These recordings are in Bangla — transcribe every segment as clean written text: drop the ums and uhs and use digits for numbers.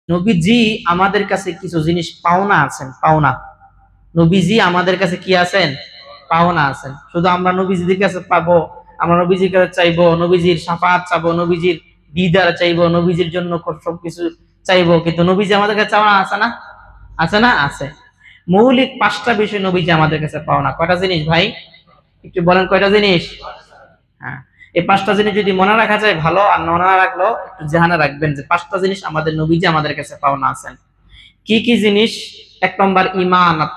নবীজি আমাদের কাছে কিছু জিনিস পাওনা আছেন, পাওনা। নবীজি আমাদের কাছে কি আছেন? পাওনা আছেন। শুধু আমরা নবীজির কাছে পাবো, আমরা নবীজির কাছে চাইবো, নবীজির শাফাআত চাইবো, নবীজির দিদার চাইবো, নবীজির জন্য সবকিছু চাইবো, কিন্তু নবীজি আমাদের কাছে চাওয়া আছে না? আছে না? আছে। মৌলিক 5টা বিষয় নবীজি আমাদের কাছে পাওনা। কয়টা জিনিস ভাই? একটু বলেন কয়টা জিনিস? হ্যাঁ, এই 5টা জিনিস যদি মনে রাখা যায় ভালো, আর মনে না রাখলেও একটু জেহানে রাখবেন যে 5টা জিনিস আমাদের নবীজি আমাদের কাছে পাওনা আছেন। কি কি জিনিস? 1 নম্বর ইমানত।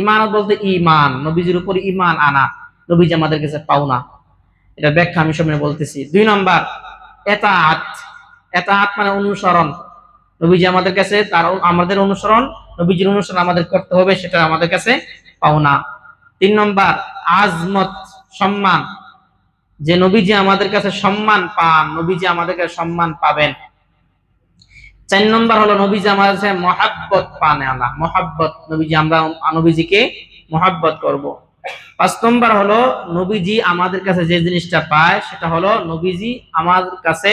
ইমানত বলতে ইমান, নবীজির উপর ইমান আনা, নবীজি আমাদের কাছে পাওনা। এটা ব্যাখ্যা আমি সামনে বলতেছি। 2 নম্বর এতাআত। এতাআত মানে অনুসরণ। নবীজি আমাদের কাছে তার আমাদের অনুসরণ, নবীজির অনুসরণ আমাদের করতে হবে, সেটা আমাদের কাছে পাওনা। 3 নম্বর আজমত, সম্মান, যে নবীজি আমাদের কাছে সম্মান পান, নবীজি আমাদের কাছে সম্মান পাবেন। 4 নম্বর হলো নবীজি আমাদের কাছে মহাব্বত পান, আল্লাহ মহাব্বত, নবীজি আমরা নবীজিকে মহাব্বত করব। 5 নম্বর হলো নবীজি আমাদের কাছে যে জিনিসটা পায় সেটা হলো নবীজি আমাদের কাছে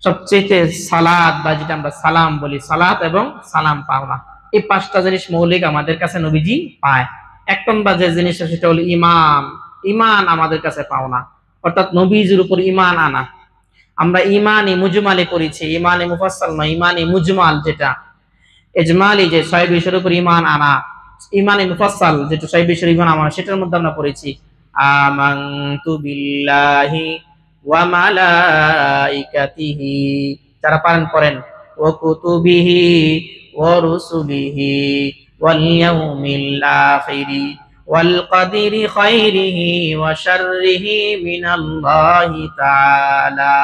সবচেয়ে সালাত, বা যেটা আমরা সালাম বলি, সালাত এবং সালাম পাওনা। এই 5টা জিনিস মৌলিক আমাদের কাছে নবীজি পায়। 1 নম্বর যে জিনিসটা সেটা হলো ইমান। ইমান আমাদের কাছে পাওনা, অর্থাৎ নবীজির উপর ইমান আনা। আমরা ইমানি মুজমালি করেছি, ইমানি মুফাসসাল নয়, ইমানি মুজমাল, যেটা ইজমালি যে 6 বিষয়ের উপর ইমান আনা, ইমানি মুফাসসাল যেটা 6 বিষয়ের ইমান আনা, সেটার মধ্যে আমরা পড়েছি আমানতু বিল্লাহি ওয়া মালাইকাতিহি, যারা পারেন পড়েন, ওয়া কুতুবিহি ওয়া রুসুলিহি ওয়াল ইয়াউমিল আখিরি ওয়াল কদরি খাইরিহি ওয়া শাররিহি মিনাল্লাহি তাআলা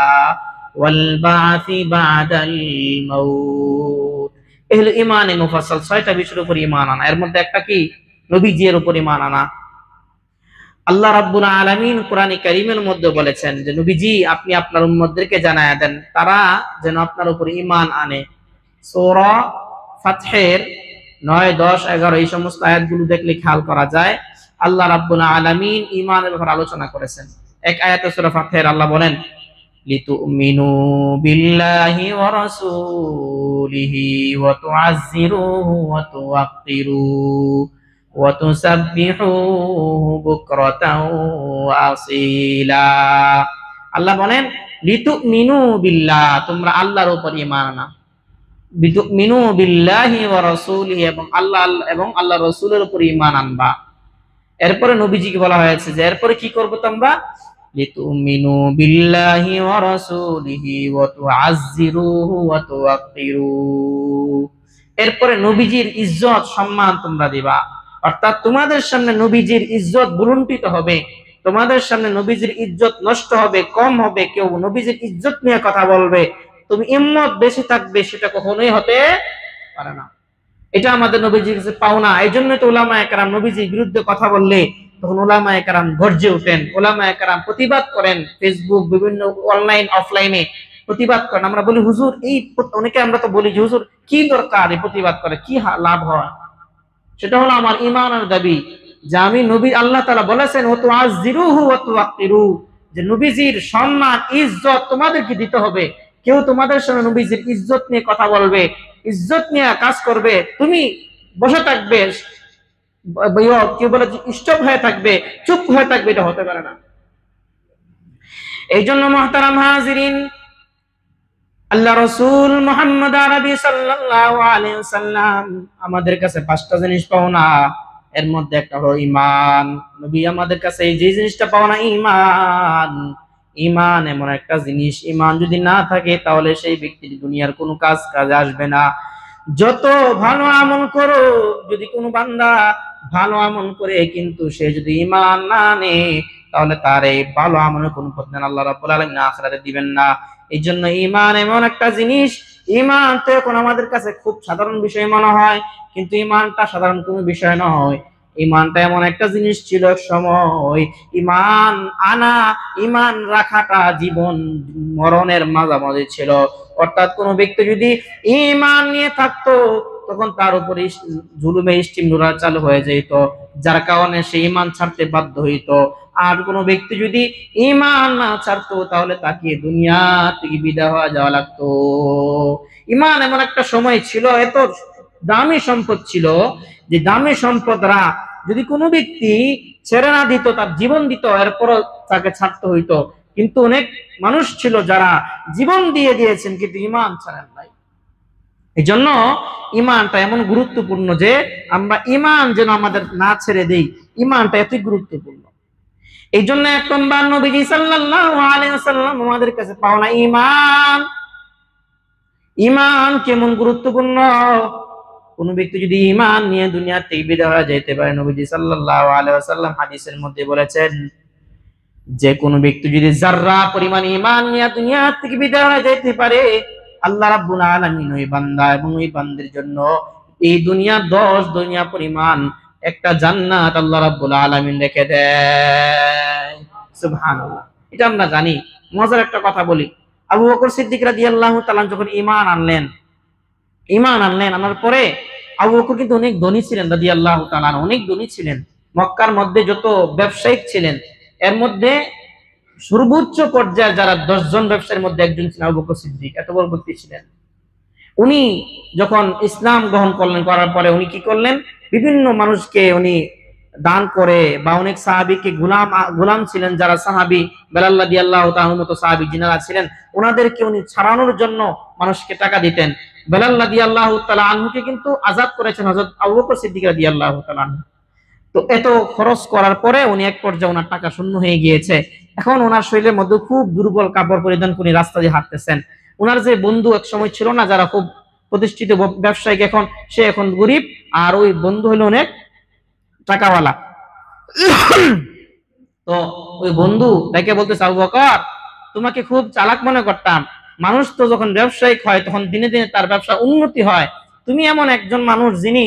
ওয়াল বা'সি বা'দাল মাউত। এহলে ইমানে মুফাসসাল 6টা বিষয়ের উপর ঈমান আনা। এর মধ্যে একটা কি? নবীজির উপর ঈমান আনা। আল্লাহ রাব্বুল আলামিন কোরআনে কারীমের মধ্যে বলেছেন যে নবীজি আপনি আপনার উম্মতদেরকে জানায়া দেন তারা যেন আপনার উপর ঈমান আনে। সূরা ফাতহের 9, 10, 11 এই সমস্ত আয়াতগুলো দেখলে খেয়াল করা যায় আল্লাহ রাব্বুল আলামিন ঈমানের ব্যাপারে আলোচনা করেছেন। এক আয়াতে সূরা ফাতহের আল্লাহ বলেন লিতুমিনু বিল্লাহি ওয়া রাসূলিহি ওয়া তুআজ্জিরুহু ওয়া তুওয়াক্কিরুহু ওয়া তুসাব্বিহুহু বুকরাতাও ওয়া আসীলা। আল্লাহ বলেন লিতুমিনু বিল্লাহ, তোমরা আল্লাহর উপর ঈমান আনা। লিতুমিনু বিল্লাহি ওয়া রাসূলিহি, এবং আল্লাহ এবং আল্লাহর রাসূলের উপর ঈমান আনবা। এরপরে নবীজিকে বলা হয়েছে যে এরপরে কি করবে তোমরা? লিতুমিনু বিল্লাহি ওয়া রাসূলিহি ওয়া তুআজ্জিরুহু ওয়া তুওয়াক্কিরুহু। এরপরে নবীজির ইজ্জত সম্মান তোমরা দিবা, অর্থাৎ তোমাদের সামনে নবীজির ইজ্জত বুলন্ডিত হবে, তোমাদের সামনে নবীজির ইজ্জত নষ্ট হবে, কম হবে। কেউ নবীজির ইজ্জত নিয়ে কথা বলবে, তুমি হিম্মত বেশি থাকবে, সেটা কখনোই হতে পারে না। এটা আমাদের নবীজির কাছে পাওনা। এই জন্য তো উলামায়ে কেরাম নবীজির বিরুদ্ধে কথা বললে তখন উলামায়ে কেরাম গর্জে ওঠেন, উলামায়ে কেরাম প্রতিবাদ করেন, ফেসবুক বিভিন্ন অনলাইন অফলাইনে প্রতিবাদ করেন। আমরা বলি হুজুর এই, অনেকে আমরা তো বলি যে হুজুর কি দরকার এই প্রতিবাদ করে, কি লাভ হয়? সেটা হলো আমার ঈমানের দাবি যে আমি নবী, আল্লাহ তাআলা বলেছেন ওয়া তুআজ্জিরুহু ওয়া তুওয়াক্কিরুহু, যে নবীজির সম্মান ইজ্জত তোমাদেরকে দিতে হবে। কেউ তোমাদের সামনে নবীজির ইজ্জত নিয়ে কথা বলবে, ইজ্জত নিয়ে কাজ করবে, তুমি বসে থাকবে, কেউ বলে স্টপ হয়ে থাকবে, চুপ হয়ে থাকবে, এটা হতে পারে না। এই জন্য মুহতারাম হাজিরিন, আল্লাহ রাসূল মুহাম্মদ আরবি সাল্লাল্লাহু আলাইহি ওয়াসাল্লাম আমাদের কাছে 5টা জিনিস পাওনা। এর মধ্যে একটা হলো ঈমান। নবী আমাদের কাছে এই যে জিনিসটা পাওনা, ঈমান। ঈমান এমন একটা জিনিস, ঈমান যদি না থাকে তাহলে সেই ব্যক্তির দুনিয়ার কোনো কাজে আসবে না। যত ভালো আমল করো, যদি কোনো বান্দা ভালো আমল করে কিন্তু সে যদি ঈমান না আনে, তাহলে তার এই ভালো আমলের কোনো প্রতিদান আল্লাহ রাব্বুল আলামিন আখিরাতে দিবেন না। এই জন্য ঈমান এমন একটা জিনিস, ঈমান তো এখন আমাদের কাছে খুব সাধারণ বিষয় মনে হয়, কিন্তু ঈমানটা সাধারণ কোনো বিষয় নয়। ঈমানটা এমন একটা জিনিস ছিল এক সময়, ঈমান আনা, ঈমান রাখাটা জীবন মরণের মাঝামাঝি ছিল। অর্থাৎ কোনো ব্যক্তি যদি ঈমান নিয়ে থাকতো তখন তার উপরে জুলুমে স্টিমরোলার চালু হয়ে যেত, যার কারণে সে ঈমান ছাড়তে বাধ্য হইতো। আর কোনো ব্যক্তি যদি ঈমান না ছাড়তো তাহলে তাকে দুনিয়া থেকে বিদায় হয়ে যাওয়া লাগতো। ইমান এমন একটা সময় ছিল, এত দামি সম্পদ ছিল যে দামি সম্পদরা যদি কোনো ব্যক্তি ছেড়ে না দিত, তার জীবন দিত, এরপর তাকে ছাড়তে হইতো। কিন্তু অনেক মানুষ ছিল যারা জীবন দিয়ে দিয়েছেন কিন্তু ইমান ছাড়েন নাই। এই জন্য ইমানটা এমন গুরুত্বপূর্ণ যে আমরা ইমান যেন আমাদের না ছেড়ে দেই, ইমানটা এতই গুরুত্বপূর্ণ। এই জন্য এক নম্বর নবীজি সাল্লাল্লাহু আলাইহি ওয়াসাল্লাম আমাদের কাছে পাওনা ইমান। ইমান কেমন গুরুত্বপূর্ণ, কোন ব্যক্তি যদি ইমান নিয়ে দুনিয়া থেকে বিদায় হয়ে যেতে পারে, নবীজি সাল্লাল্লাহু আলাইহি ওয়াসাল্লাম হাদিসের মধ্যে বলেছেন যে কোন ব্যক্তি যদি যাররা পরিমাণ ইমান নিয়ে দুনিয়া থেকে বিদায় হয়ে যেতে পারে, আল্লাহ রাব্বুল আলামিন ওই বান্দা এবং ওই বান্দির জন্য এই দুনিয়া 10 দুনিয়া পরিমাণ একটা জান্নাত আল্লাহ রাব্বুল আলামিন রেখে দেয়। সুবহানাল্লাহ। এটা আমরা জানি। মজার একটা কথা বলি, আবু বকর সিদ্দিক রাদিয়াল্লাহু তাআলা যখন ঈমান আনলেন, আনার পরে আবু বকর কিন্তু অনেক ধনী ছিলেন রাদিয়াল্লাহু তাআলা, অনেক ধনী ছিলেন। মক্কার মধ্যে যত ব্যবসায়িক ছিলেন এর মধ্যে সর্বোচ্চ পর্যায়ে যারা 10 জন ব্যবসায়ীর মধ্যে একজন ছিলেন আবু বকর সিদ্দিক, এত বড় ব্যক্তি ছিলেন। উনি যখন ইসলাম গ্রহণ করলেন, করার পরে উনি কি করলেন, বিভিন্ন মানুষকে উনি দান করে, বা অনেক সাহাবীকে গোলাম ছিলেন যারা সাহাবী, বেলাল রাদিয়াল্লাহু তাআলার মতো সাহাবী যিনারা ছিলেন, ওনাদেরকে উনি ছাড়ানোর জন্য মানুষকে টাকা দিতেন। বেলাল রাদিয়াল্লাহু তাআলা আনহুকে কিন্তু আযাদ করেছেন হযরত আবু বকর সিদ্দিক রাদিয়াল্লাহু তাআলা আনহু। তো এত খরচ করার পরে উনি এক পর্যায়ে ওনার টাকা শূন্য হয়ে গিয়েছে। এখন ওনার শরীরের মধ্যে খুব দুর্বল, কাপড় পরিধান করে রাস্তা দিয়ে হাঁটতেছেন। ওনার যে বন্ধু এক সময় ছিল না, যারা খুব প্রতিষ্ঠিত ব্যবসায়িক, সে এখন গরিব, আর ওই বন্ধু হলো অনেক টাকাওয়ালা। তো ওই বন্ধু তাকে বলতেছে, আবু বকর, তোমাকে খুব চালাক মনে করতাম, মানুষ তো যখন ব্যবসায়িক হয় তখন দিনে দিনে তার ব্যবসা উন্নতি হয়, তুমি এমন একজন মানুষ যিনি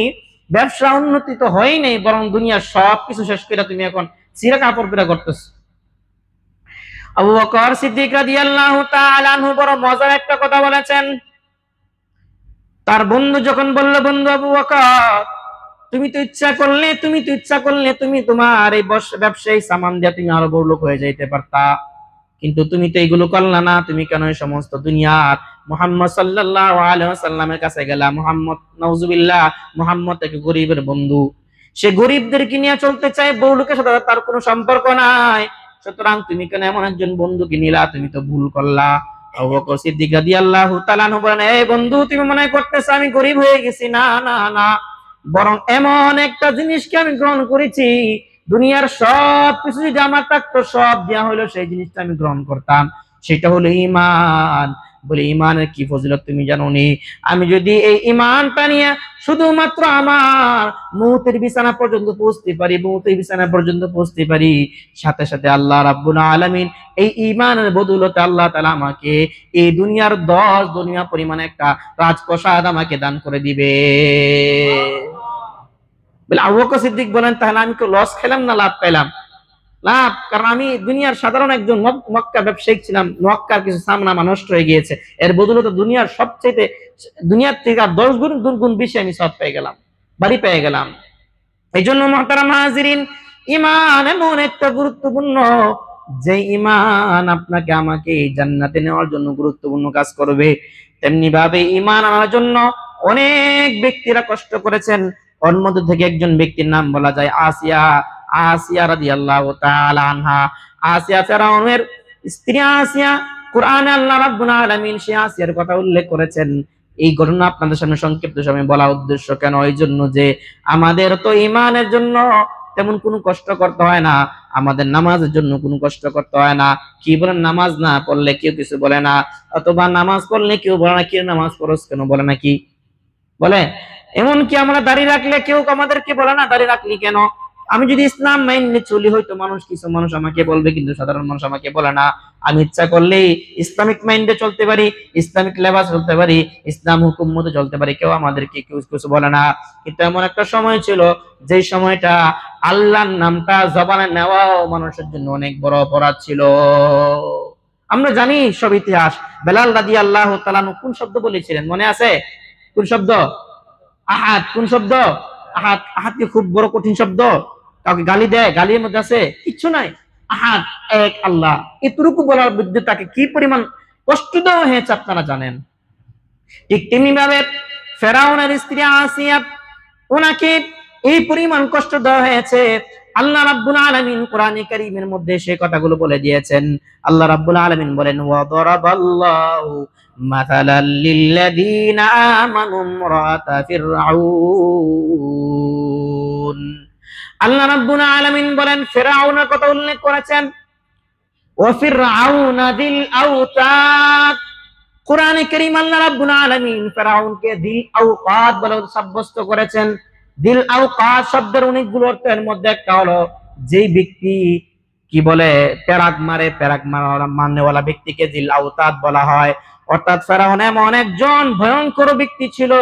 ব্যবসা উন্নতি তো হয়ই নেই, বরং দুনিয়ার সবকিছু শেষ করে তুমি এখন চিরা কাপড় পরা করতেছ। আবু বকর সিদ্দিক রাদিয়াল্লাহু তাআলা আনহু বড় মজার একটা কথা বলেছেন। তার বন্ধু যখন বলল, বন্ধু আবু বকর, তুমি তো ইচ্ছা করলে তুমি তোমার এই ব্যবসায়ী সামান দিয়ে তুমি আরো বড় লোক হয়ে যাইতে পারতা, কিন্তু তুমি তো এগুলো করলা না। তুমি কেন এই সমস্ত দুনিয়ার মুহাম্মদ সাল্লাল্লাহু আলাইহি ওয়াসাল্লামের কাছে গেলা? মুহাম্মদ, নাউজুবিল্লাহ, মুহাম্মদ এক গরিবের বন্ধু, সে গরিবদেরকে নিয়ে চলতে চায়, বড় লোকের সাথে তার কোনো সম্পর্ক নাই। সুতরাং তুমি কেন এমন একজন বন্ধুকে নিলা? তুমি তো ভুল করলা। আবু বকর সিদ্দিক রাদিয়াল্লাহু তাআলা আনহু বলেন, এই বন্ধু, তুমি মনে করতেছো আমি গরিব হয়ে গেছি? না না না, বরং এমন একটা জিনিসকে আমি গ্রহণ করেছি, দুনিয়ার সব কিছু যদি আমার থাকতো, সব দেয়া হলো, সেই জিনিসটা আমি গ্রহণ করতাম, সেটা হলো ঈমান। বলে, ঈমানের কি ফজিলত তুমি জানো নি? আমি যদি এই ঈমানটা নিয়ে শুধুমাত্র আমার মৌতের বিছানা পর্যন্ত পৌঁছতে পারি, সাথে সাথে আল্লাহ রাব্বুল আলামিন এই ঈমানের বদৌলতে আল্লাহ তাআলা আমাকে এই দুনিয়ার 10 দুনিয়া পরিমাণে একটা রাজপ্রাসাদ আমাকে দান করে দিবে। বলে, আবু বকর সিদ্দিক বলেন, তাহলে আমি তো লস খেলাম না লাভ পেলাম? লাভ, কারণ আমি দুনিয়ার সাধারণ একজন মক্কা ব্যবসায়িক ছিলাম, মক্কার কিছু সামনা নষ্ট হয়ে গিয়েছে, এর বদৌলতে দুনিয়ার সবচেয়ে, দুনিয়ার থেকে 10 গুণ বেশি আমি সব পেয়ে গেলাম, বাড়ি পেয়ে গেলাম। এই জন্য মুহতারাম হাজিরিন, ঈমান এমন একটা গুরুত্বপূর্ণ, যে ঈমান আপনাকে আমাকে জান্নাতে নেওয়ার জন্য গুরুত্বপূর্ণ কাজ করবে। তেমনি ভাবে ঈমান আনার জন্য অনেক ব্যক্তিরা কষ্ট করেছেন। ওর মধ্যে থেকে একজন ব্যক্তির নাম বলা যায় আসিয়া রাদিয়াল্লাহু তাআলা আনহা। আসিয়া ফেরাউনের স্ত্রী আসিয়া। কোরআনে আল্লাহ রাব্বুল আলামিন সে আসিয়ার কথা উল্লেখ করেছেন। এই ঘটনা আপনাদের সামনে সংক্ষিপ্ত সময়ে বলা উদ্দেশ্য কেন, এই জন্য যে আমাদের তো ঈমানের জন্য তেমন কোনো কষ্ট করতে হয় না, আমাদের নামাজের জন্য কোনো কষ্ট করতে হয় না। কি বলেন, নামাজ না পড়লে কেউ কিছু বলে না, অথবা নামাজ পড়লে কেউ বলে না, কেউ নামাজ পড়ছ কেন বলে না, কি বলে? এমনকি আমরা দাঁড়িয়ে রাখলে কেউ আমাদেরকে বলে না দাঁড়িয়ে রাখলি কেন। আমি যদি ইসলাম মাইনে চলি, হয়তো কিছু মানুষ আমাকে বলবে, কিন্তু সাধারণ মানুষ আমাকে বলে না। আমি ইচ্ছা করলেই ইসলামিক মাইন্ডে চলতে পারি, ইসলামিক লেবাস চলতে পারি, ইসলাম হুকুম মতো চলতে পারি, কেউ আমাদেরকে কেউ কিছু বলে না। কিন্তু এমন একটা সময় ছিল, যে সময়টা আল্লাহর নামটা জবানে নেওয়াও মানুষের জন্য অনেক বড় অপরাধ ছিল। আমরা জানি সব ইতিহাস। বেলাল রাদিয়াল্লাহু তাআলা কোন শব্দ বলেছিলেন মনে আছে? কোন শব্দ? আহাদ। কোন শব্দ? আহাদ। আহাদ কি খুব বড় কঠিন শব্দ? কাউকে গালি দেয়? গালির মধ্যে আছে কিচ্ছু নাই। আহাদ, এক আল্লাহ, এতটুকু বলার বিরুদ্ধে তাকে কি পরিমাণ কষ্ট দেওয়া হয়েছে আপনারা জানেন। ঠিক তেমনি ভাবে ফেরাউনের স্ত্রী আসিয়া, ওনাকে এই পরিমাণ কষ্ট দেওয়া হয়েছে। আল্লাহ রাব্বুল আলামিন কোরআনে কারীমের মধ্যে সেই কথাগুলো বলে দিয়েছেন। আল্লাহ রাব্বুল আলামিন বলেন, ওয়া দারাবাল্লাহু মাসালাল লিল্লাযীনা আমানু ইমরাতা ফিরআউন। আল্লাহ রাব্বুল আলামিন বলেন, ফিরআউনের কথা উল্লেখ করেছেন। ওয়া ফিরআউনা যিল আওতাদ। কোরআনে কারীম আল্লাহ রাব্বুল আলামিন ফিরআউনকে যিল আওতাদ বলে সাব্যস্ত করেছেন। দিল আওকাত শব্দের অনেকগুলো অর্থ, এর মধ্যে একটা হলো যেই ব্যক্তি কি বলে পেরাক মারে, পেরাক মারনেওয়ালা ব্যক্তিকে দিল আওতাদ বলা হয়। অর্থাৎ ফেরাউন এমন একজন ভয়ঙ্কর ব্যক্তি ছিল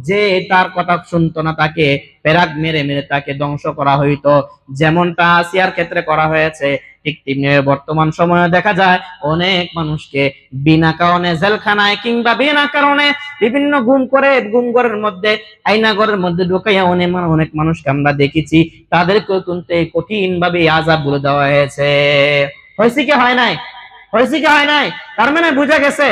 যে তার কথা শুনতো না, তাকে পেরাক মেরে মেরে তাকে ধ্বংস করা হইতো। যেমনটা আসিয়ার ক্ষেত্রে করা হয়েছে, ঠিক তেমনি বর্তমান সময়ে দেখা যায় অনেক মানুষকে বিনা কারণে জেলখানায় কিংবা বিনা কারণে বিভিন্ন গুম করে, গুম ঘরের মধ্যে আয়নাঘরের মধ্যে ঢুকাইয়া অনেক মানুষকে আমরা দেখেছি, তাদেরকে কিন্তু কঠিন ভাবে আযাব গুলো দেওয়া হয়েছে। হয়েছে কি হয় নাই? হয়েছে কি হয় নাই? তার মানে বোঝা গেছে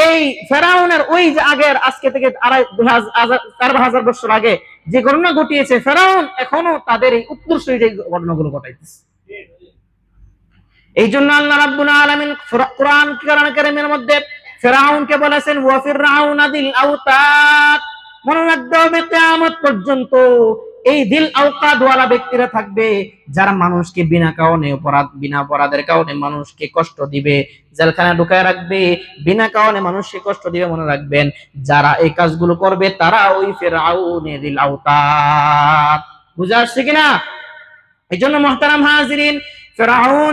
এই ফেরাউনের ওই যে আগের, আজকে থেকে 4,000 বছর আগে যে ঘটনা ঘটিয়েছে, ফেরাউন এখনো তাদের এই উত্তরসূরি ঘটনাগুলো ঘটাইতেছে। এই জন্য আল্লাহ রাব্বুল আলামিন কোরআন কারীমের মধ্যে ফিরআউনকে বলেছেন, ওয়া ফিরআউনা যিল আওতাদ। মনে রাখতে হবে কিয়ামত পর্যন্ত এই দিল আওতাদ ওয়ালা ব্যক্তিরা থাকবে, যারা মানুষকে বিনা কারণে বিনা অপরাধের কারণে মানুষকে কষ্ট দিবে, জেলখানায় ঢুকায় রাখবে, বিনা কারণে মানুষকে কষ্ট দিবে। মনে রাখবেন, যারা এই কাজগুলো করবে তারা ওই ফিরআউনের দিল আওতাদ। বুঝা আসছে কিনা? এই জন্য মুহতারাম হাজিরিন, ফেরাউন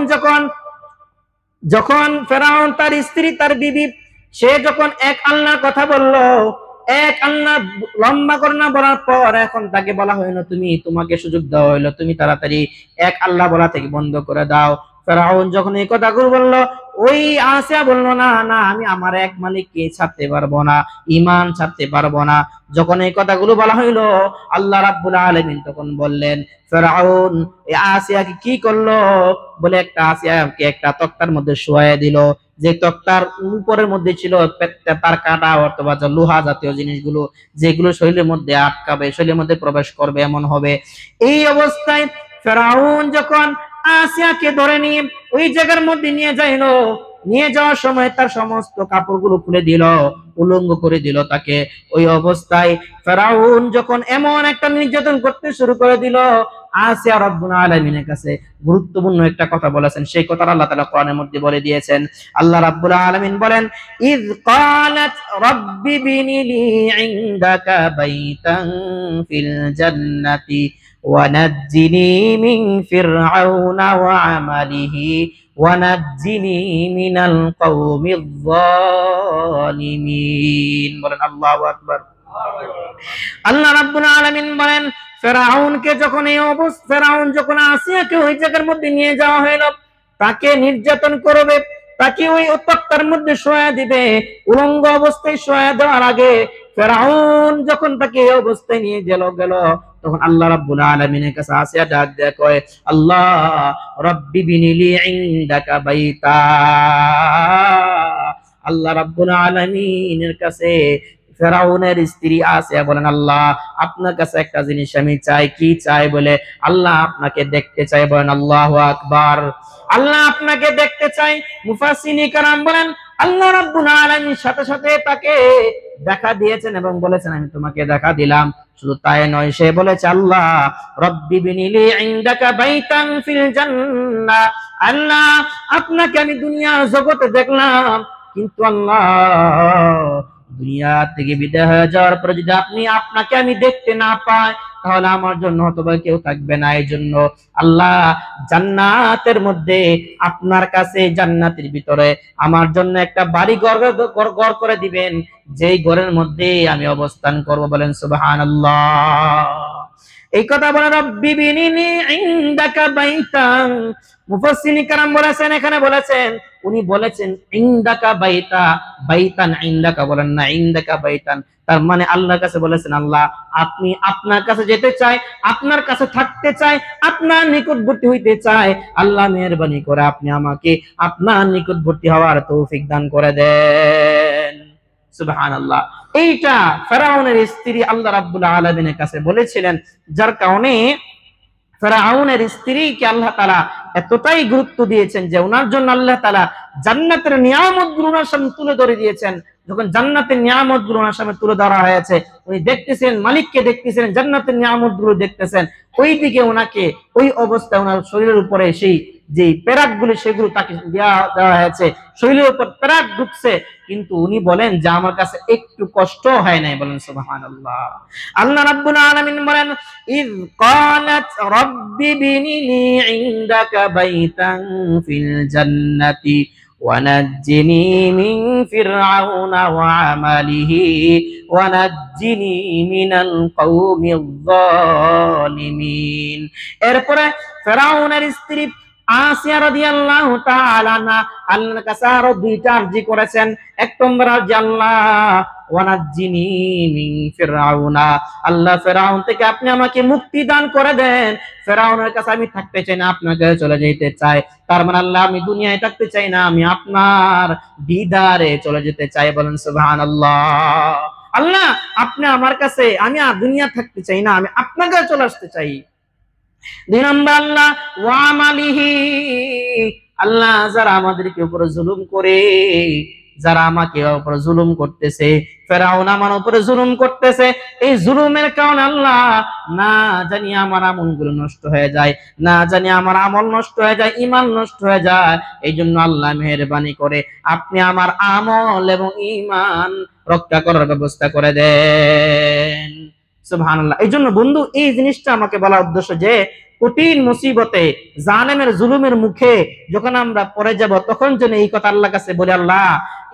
যখন ফেরাউন তার স্ত্রী, তার বিবি, সে যখন এক আল্লাহর কথা বলল, এক আল্লাহ লম্বা করোনা বলার পর এখন তাকে বলা হইলো, তোমাকে সুযোগ দেওয়া হইলো, তুমি তাড়াতাড়ি এক আল্লাহ বলা থেকে বন্ধ করে দাও। ফেরাউন যখন এই কথাগুলো বলল, ওই আসিয়া বলল, না না, আমি আমার এক মালিককে ছাড়তে পারবো না, ঈমান ছাড়তে পারবো না। যখন এই কথাগুলো বলা হইলো, আল্লাহ রাব্বুল আলামিন তখন বললেন, ফেরাউন এই আসিয়াকে কি করলো? বলে আসিয়াকে একটা তক্তার মধ্যে শোয়াইয়া দিল, যে তক্তার উপরের মধ্যে ছিল তার কাটা অথবা লোহা জাতীয় জিনিসগুলো, যেগুলো শরীরের মধ্যে আটকাবে, শরীরের মধ্যে প্রবেশ করবে এমন হবে। এই অবস্থায় ফেরাউন যখন আসিয়াকে ধরে নিয়ে ওই জায়গার মধ্যে নিয়ে যাইলো, নিয়ে যাওয়ার সময় তার সমস্ত কাপড়গুলো খুলে দিল, উলঙ্গ করে দিল তাকে। ওই অবস্থায় ফেরাউন যখন এমন একটা নির্যাতন করতে শুরু করে দিল, আসিয়া রব্বুল আলামিনের কাছে গুরুত্বপূর্ণ একটা কথা বলেছেন, সেই কথাটা আল্লাহ তাআলা কোরআনের মধ্যে বলে দিয়েছেন। আল্লাহ রাব্বুল আলামিন বলেন, ইয ক্বালাত রাব্বি বিনিলি ইনদাকা বাইতান ফিল জান্নাতি ওয়া নাজ্জিনি মিন ফিরআউনা ওয়া আমালিহি ওয়া নাজ্জিনি মিনাল কওমিয যালিমিন। বলেন আল্লাহু আকবার। আল্লাহ রাব্বুল আলামিন বলেন, ফেরাউনকে যখন ফেরাউন যখন আসিয়াকে ওই জায়গার মধ্যে নিয়ে যাওয়া হলো, তাকে নির্যাতন করবে, তাকে ওই তক্তার মধ্যে শোয়া দিবে। উলঙ্গ অবস্থায় শোয়া দেওয়ার আগে ফেরাউন যখন তাকে এই অবস্থায় নিয়ে গেল, তখন আল্লাহ রাব্বুল আলামিনের কাছে আসিয়া ডাক দেয়া কয়, আল্লাহ রাব্বি বিনিলি ইনদাকা বাইতা। আল্লাহ রাব্বুল আলামিনের কাছে ফেরাউনের স্ত্রী আসিয়া বলেন, আল্লাহ আপনার কাছে একটা জিনিস আমি চাই। কি চাই? বলে, আল্লাহ আপনাকে দেখতে চাই। বলেন আল্লাহু আকবার। আল্লাহ আপনাকে দেখতে চাই। মুফাসসিরিনে কেরাম বলেন, আল্লাহ রাব্বুল আলামিন সাথে সাথে তাকে দেখা দিয়েছেন এবং বলেছেন, আমি তোমাকে দেখা দিলাম। শুধু তাই নয়, সে বলেছে, আল্লাহ রব্বি বিনিলি ইনদাকা বাইতান ফিল জান্নাহ। আল্লাহ আপনাকে আমি দুনিয়ার জগতে দেখলাম, কিন্তু আল্লাহ দুনিয়া থেকে বিদায় হয়ে যাওয়ার পরে যদি আপনাকে আমি দেখতে না পাই, তাহলে আমার জন্য হয়তোবা কেউ থাকবে না। এই জন্য আল্লাহ জান্নাতের মধ্যে আপনার কাছে, জান্নাতের ভিতরে আমার জন্য একটা বাড়ি ঘর করে দিবেন, যেই ঘরের মধ্যে আমি অবস্থান করব। বলেন সুবহানাল্লাহ। এই কথা বলে রব্বি বিনিনি ইনদাকা বাইতান। মুফাসসিরিনে কেরাম বলেছেন, এখানে বলেছেন, উনি বলেছেন ইনদাকা বাইতা, বাইতান ইনদাকা বলেন না, ইনদাকা বাইতান। তার মানে আল্লাহর কাছে বলেছেন, আল্লাহ আপনি আপনার কাছে যেতে চাই, আপনার কাছে থাকতে চাই, আপনার নিকটবর্তী হইতে চাই। আল্লাহ মেহেরবানি করে আপনি আমাকে আপনার নিকটবর্তী হওয়ার তৌফিক দান করে দেন। সুবহানাল্লাহ। এইটা ফেরাউনের স্ত্রী আল্লাহ রাব্বুল আলামিনের কাছে বলেছিলেন, যার কারণে ফেরাউনের স্ত্রীকে আল্লাহ তাআলা এতটাই গুরুত্ব দিয়েছেন যে ওনার জন্য আল্লাহ তাআলা জান্নাতের নিয়ামতগুলো ওনার সামনে তুলে ধরে দিয়েছেন। যখন জান্নাতের নিয়ামতগুলো ওনার সামনে তুলে ধরা হয়েছে, উনি দেখতেছেন, মালিককে দেখতেছেন, জান্নাতের নিয়ামতগুলো দেখতেছেন, ওইদিকে ওনাকে ওই অবস্থায় ওনার শরীরের উপরে সেই যে পেরাকগুলো সেগুলো তাকে দেওয়া হয়েছে, শরীরের উপর পেরাক ঢুকছে, কিন্তু উনি বলেন যে আমার কাছে একটু কষ্ট হয় নাই। বলেন সুবহানাল্লাহ। আল্লাহ রাব্বুল আলামিন বলেন, ইয ক্বালাত রাব্বি বিনি লি ইনদাকা বাইতান ফিল জান্নাতি ওয়ানাজ্জিনি মিন ফিরআউনা ওয়া আমালিহি ওয়ানাজ্জিনি মিনাল কওমিয যালিমিন। এরপরে ফেরাউনের স্ত্রী আসিয়া রাদিয়াল্লাহু তাআলা আনহা আল্লাহর কাছে আরো দুইটা আরজি করেছেন। এক নম্বর আরজি, আল্লাহ ওয়ানাজ্জিনি মিন ফিরআউনা, আল্লাহ ফেরাউন থেকে আপনি আমাকে মুক্তি দান করে দেন। ফেরাউনের কাছে আমি থাকতে চাই না, আপনার কাছে চলে যেতে চাই। তার মানে আল্লাহ আমি দুনিয়ায় থাকতে চাই না, আমি আপনার দিদারে চলে যেতে চাই। বলেন সুবহানাল্লাহ। আল্লাহ আপনি আমার কাছে, আমি আর দুনিয়া থাকতে চাই না, আমি আপনার কাছে চলে আসতে চাই। দুই নম্বর আল্লাহ ওয়া আমালিহি, আল্লাহ যারা আমাদেরকে উপরে জুলুম করে, যারা আমাকে উপরে জুলুম করতেছে, ফেরাউন আমার উপরে জুলুম করতেছে, এই জুলুমের কারণে আল্লাহ না জানি আমার আমলগুলো নষ্ট হয়ে যায়, না জানি আমার আমল নষ্ট হয়ে যায়, ঈমান নষ্ট হয়ে যায়। এই জন্য আল্লাহ মেহেরবানি করে আপনি আমার আমল এবং ঈমান রক্ষা করার ব্যবস্থা করে দেন। সুবহানাল্লাহ। এই জন্য বন্ধু, এই জিনিসটা আমাকে বলার উদ্দেশ্য যে কঠিন মুসিবতে, জালেমের জুলুমের মুখে যখন আমরা পড়ে যাব, তখন যেন এই কথা আল্লাহর কাছে বলি, আল্লাহ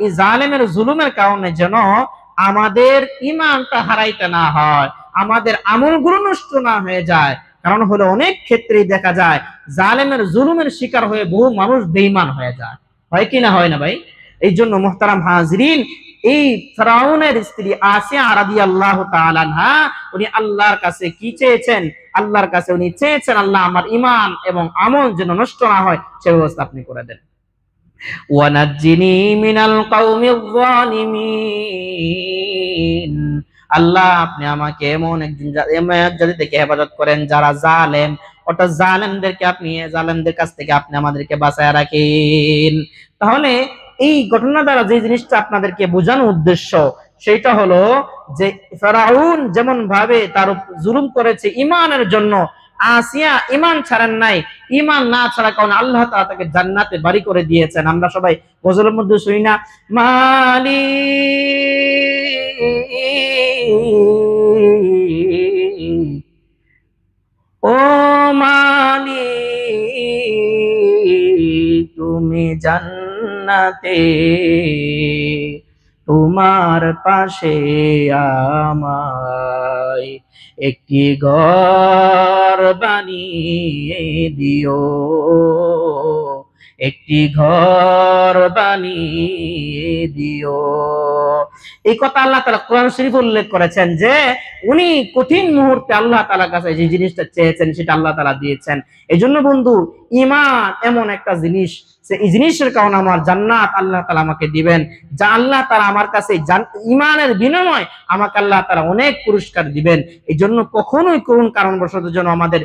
এই জালেমের জুলুমের কারণে যেন আমাদের ঈমানটা হারাইতে না হয়, আমাদের আমলগুলো নষ্ট না হয়ে যায়। কারণ হলো অনেক ক্ষেত্রেই দেখা যায় জালেমের জুলুমের শিকার হয়ে বহু মানুষ বেঈমান হয়ে যায়। হয় কি না, হয় না ভাই? এই জন্য মুহতারাম হাজিরিন, এই ফেরাউনের স্ত্রী আসিয়া রাদিয়াল্লাহু তাআলা আনহা উনি আল্লাহর কাছে কি চেয়েছেন? আল্লাহর কাছে উনি চেয়েছেন, আল্লাহ আমার ঈমান এবং আমল যেন নষ্ট না হয় সে ব্যবস্থা আপনি করে দেন। ওয়ানাজ্জিনি মিনাল কওমিয যালিমিন, আল্লাহ আপনি আমাকে এমন এক জাতি থেকে হেফাজত করেন যারা জালেম, অর্থাৎ জালেমদের কাছ থেকে আপনি আমাদেরকে বাঁচায় রাখেন। তাহলে এই ঘটনা দ্বারা যে জিনিসটা আপনাদেরকে বোঝানোর উদ্দেশ্য, সেটা হলো যে ফেরাউন যেমন ভাবে তার জুলুম করেছে ঈমানের জন্য, আসিয়া ঈমান ছাড়েন নাই। ঈমান না ছাড়া কারণে আল্লাহ তাআলা তাকে জান্নাতে বাড়ি করে দিয়েছেন। আমরা সবাই গজলের মধ্যে শুনি না, মালি ও মালি তুমি জান্নাতে, তোমার পাশে আমায় একটি ঘর বানিয়ে দিও, একটি ঘর বানিয়ে দিও। এই কথা আল্লাহ তাআলা কোরআন শরীফ উল্লেখ করেছেন যে উনি কঠিন মুহূর্তে আল্লাহ তাআলার কাছে যে জিনিসটা চেয়েছেন সেটা আল্লাহ তাআলা দিয়েছেন। এই জন্য বন্ধু, ঈমান এমন একটা জিনিস, এই জিনিসের কারণে আমার জান্নাত আল্লাহ তাআলা আমাকে দিবেন, যা আল্লাহ তাআলা আমার কাছে ঈমানের বিনিময় আমাকে আল্লাহ তাআলা অনেক পুরস্কার দিবেন। এই জন্য কখনোই কোন কারণবশত যেন আমাদের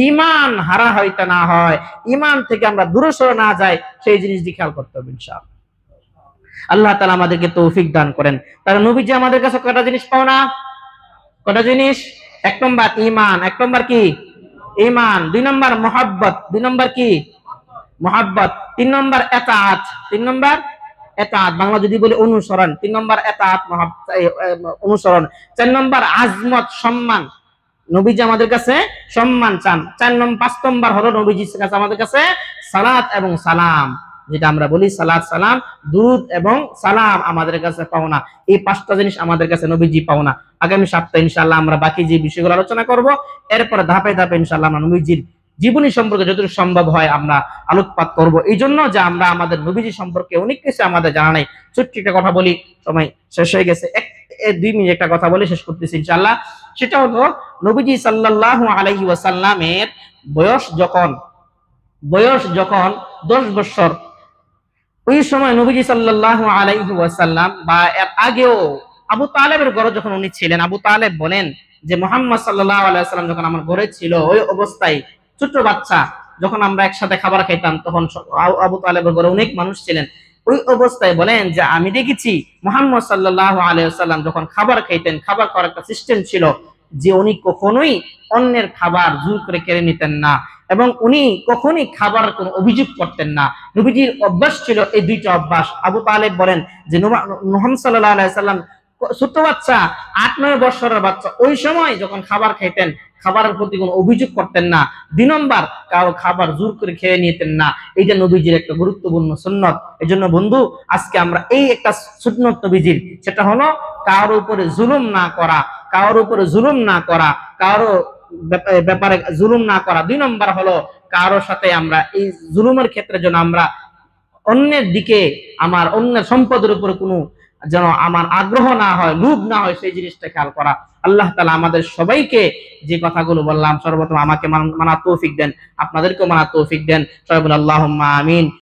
ঈমান হারা হইতে না হয়, ঈমান থেকে আমরা দূরে সরে না যাই, সেই জিনিসটি খেয়াল করতে হবে ইনশাআল্লাহ। আল্লাহ তাআলা আমাদেরকে তৌফিক দান করেন। তাহলে নবীজি আমাদের কাছে কয়টা জিনিস পাও না? কয়টা জিনিস? এক নম্বর ঈমান, এক নম্বর কি? ঈমান। দুই নম্বর মুহাব্বত, দুই নম্বর কি? মুহাব্বত। তিন নম্বর ইতাআত, তিন নম্বর ইতাআত, বাংলা যদি বলি অনুসরণ। তিন নম্বর ইতাআত, অনুসরণ। চার নম্বর আজমত, সম্মান, নবীজি আমাদের কাছে সম্মান চান। পাঁচ নম্বর হলো নবীজির কাছে আমাদের কাছে সালাত এবং সালাম, যেটা আমরা বলি সালাত সালাম, দুরূদ এবং সালাম আমাদের কাছে পাওনা। এই পাঁচটা জিনিস আমাদের কাছে নবীজি পাওনা। আগামী সপ্তাহে ইনশাআল্লাহ আমরা বাকি যে বিষয়গুলো আলোচনা করব, এরপর ধাপে ধাপে ইনশাআল্লাহ আমরা নবীজির জীবনী সম্পর্কে যতটুকু সম্ভব হয় আমরা আলোকপাত করব। এই জন্য যে আমরা আমাদের নবীজি সম্পর্কে অনেক কিছু আমাদের জানা নাই। ছোট্ট একটা কথা বলি, সময় শেষ হয়ে গেছে, 2 মিনিট একটা কথা বলে শেষ করতেছি ইনশাআল্লাহ। সেটা হলো নবীজি সাল্লাল্লাহু আলাইহি ওয়াসাল্লামের বয়স যখন 10 বছর, ওই সময় নবীজি সাল্লাল্লাহু আলাইহি ওয়াসাল্লাম বা এর আগেও আবু তালেবের ঘরে যখন উনি ছিলেন, আবু তালেব বলেন যে মুহাম্মদ সাল্লাল্লাহু আলাইহি ওয়াসাল্লাম যখন আমার ঘরে ছিল ওই অবস্থায় ছোট বাচ্চা, যখন আমরা একসাথে খাবার খাইতাম তখন আবু তালেবের ঘরে অনেক মানুষ ছিলেন। ওই অবস্থায় বলেন যে আমি দেখেছি মুহাম্মদ সাল্লাল্লাহু আলাইহি ওয়াসাল্লাম যখন খাবার খাইতেন, খাবার খাওয়ার একটা সিস্টেম ছিল যে উনি কখনোই অন্যের খাবার জোর করে কেড়ে নিতেন না, এবং উনি কখনোই খাবার কোনো অভিযোগ করতেন না। নবীজির অভ্যাস ছিল এই দুইটা অভ্যাস। আবু তালেব বলেন যে মুহাম্মদ সাল্লাল্লাহু আলাইহি সাল্লাম ছোট বাচ্চা, 8-9 বছরের বাচ্চা, ওই সময় যখন খাবার খাইতেন খাবারের প্রতি কোনো অভিযোগ করতেন না, 2 নম্বর কারো খাবার জোর করে খেয়ে নিতেন না। এইটা নবীজির একটা গুরুত্বপূর্ণ সুন্নত। এজন্য বন্ধু, আজকে আমরা এই একটা সুন্নত নবীজির, সেটা হলো কারোর উপরে জুলুম না করা, কারোর উপরে জুলুম না করা, কারো ব্যাপারে জুলুম না করা। 2 নম্বর হলো কারোর সাথে আমরা এই জুলুমের ক্ষেত্রে যেন আমরা অন্যের দিকে, আমার অন্যের সম্পদের উপরে কোনো যেন আমার আগ্রহ না হয়, লোভ না হয়, সেই জিনিসটা খেয়াল করা। আল্লাহ তাআলা আমাদের সবাইকে যে কথাগুলো বললাম সর্বপ্রথম আমাকে মানার তৌফিক দেন, আপনাদেরকেও মানার তৌফিক দেন। সবাই বলেন আল্লাহুম্মা আমিন।